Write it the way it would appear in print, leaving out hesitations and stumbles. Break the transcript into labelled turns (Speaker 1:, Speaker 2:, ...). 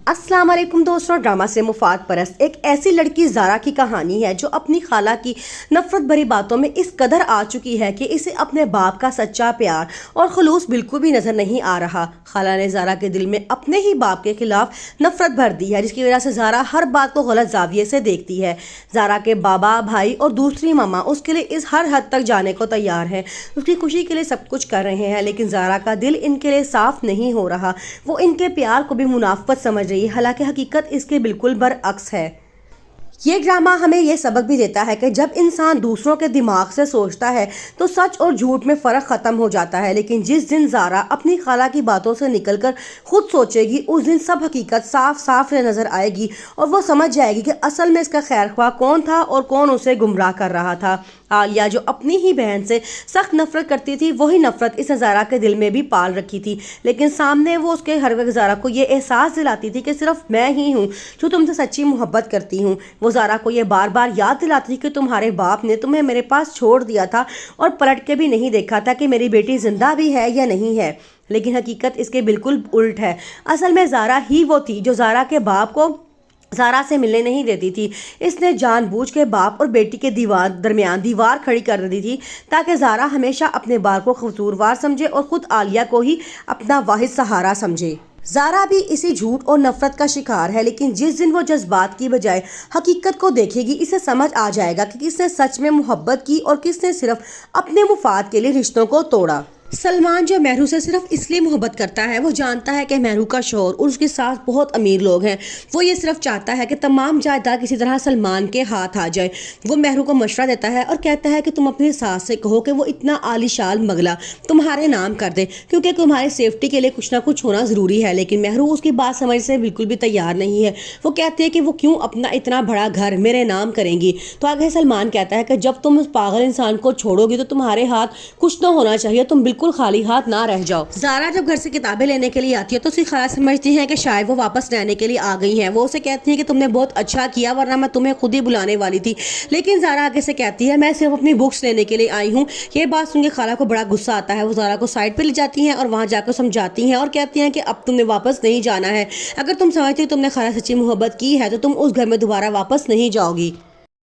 Speaker 1: अस्सलाम वालेकुम दोस्तों, ड्रामा से मुफाद परस्त एक ऐसी लड़की ज़ारा की कहानी है जो अपनी खाला की नफरत भरी बातों में इस कदर आ चुकी है कि इसे अपने बाप का सच्चा प्यार और खुलूस बिल्कुल भी नजर नहीं आ रहा। खाला ने ज़ारा के दिल में अपने ही बाप के खिलाफ नफरत भर दी है, जिसकी वजह से ज़ारा हर बात को गलत जाविये से देखती है। ज़ारा के बाबा, भाई और दूसरी मामा उसके लिए इस हर हद तक जाने को तैयार है, उसकी खुशी के लिए सब कुछ कर रहे हैं, लेकिन ज़ारा का दिल इनके लिए साफ नहीं हो रहा। वो इनके प्यार को भी मुनाफत समझ रही, हालांकि हकीकत इसके बिल्कुल बरअक्स है। ये ड्रामा हमें ये सबक भी देता है कि जब इंसान दूसरों के दिमाग से सोचता है तो सच और झूठ में फ़र्क ख़त्म हो जाता है, लेकिन जिस दिन ज़ारा अपनी खाला की बातों से निकलकर खुद सोचेगी उस दिन सब हकीकत साफ साफ से नज़र आएगी और वो समझ जाएगी कि असल में इसका खैरख्वाह कौन था और कौन उसे गुमराह कर रहा था। आलिया जो अपनी ही बहन से सख्त नफरत करती थी, वही नफरत इसने ज़ारा के दिल में भी पाल रखी थी, लेकिन सामने वो उसके हर वक्त ज़ारा को ये एहसास दिलाती थी कि सिर्फ मैं ही हूँ जो तुमसे सच्ची मोहब्बत करती हूँ। वो ज़ारा को ये बार बार याद दिलाती थी कि तुम्हारे बाप ने तुम्हें मेरे पास छोड़ दिया था और पलट के भी नहीं देखा था कि मेरी बेटी जिंदा भी है या नहीं है, लेकिन हकीकत इसके बिल्कुल उल्ट है। असल में ज़ारा ही वो थी जो ज़ारा के बाप को ज़ारा से मिलने नहीं देती थी। इसने जानबूझ के बाप और बेटी के दरमियान दीवार खड़ी कर दी थी ताकि ज़ारा हमेशा अपने बाप को कसूरवार समझे और ख़ुद आलिया को ही अपना वाहिद सहारा समझे। ज़ारा भी इसी झूठ और नफरत का शिकार है, लेकिन जिस दिन वो जज्बात की बजाय हकीकत को देखेगी, इसे समझ आ जाएगा कि किसने सच में मोहब्बत की और किसने सिर्फ अपने मुफाद के लिए रिश्तों को तोड़ा। सलमान जो महरू से सिर्फ इसलिए मोहब्बत करता है, वो जानता है कि महरू का शौहर और उसके साथ बहुत अमीर लोग हैं। वो ये सिर्फ चाहता है कि तमाम जायदाद किसी तरह सलमान के हाथ आ जाए। वो महरू को मशवरा देता है और कहता है कि तुम अपनी सास से कहो कि वो इतना आलीशान बंगला तुम्हारे नाम कर दे, क्योंकि तुम्हारी सेफ्टी के लिए कुछ ना कुछ होना ज़रूरी है। लेकिन महरू उसकी बात समझ से बिल्कुल भी तैयार नहीं है। वो कहती है कि वो क्यों अपना इतना बड़ा घर मेरे नाम करेंगी। तो आगे सलमान कहता है कि जब तुम उस पागल इंसान को छोड़ोगी तो तुम्हारे हाथ कुछ तो होना चाहिए, तुम बिल्कुल खाली हाथ ना रह जाओ। ज़ारा जब घर से किताबें लेने के लिए आती है तो उसकी खाला समझती है कि शायद वो वापस लेने के लिए आ गई हैं। वो उसे कहती है कि तुमने बहुत अच्छा किया, वरना मैं तुम्हें खुद ही बुलाने वाली थी। लेकिन ज़ारा आगे से कहती है मैं सिर्फ अपनी बुक्स लेने के लिए आई हूँ। ये बात सुन के खाला को बड़ा गुस्सा आता है। वो ज़ारा को साइड पर ले जाती हैं और वहाँ जाकर समझाती हैं और कहती हैं कि अब तुमने वापस नहीं जाना है। अगर तुम समझती हो तुमने खाला सच्ची मोहब्बत की है तो तुम उस घर में दोबारा वापस नहीं जाओगी।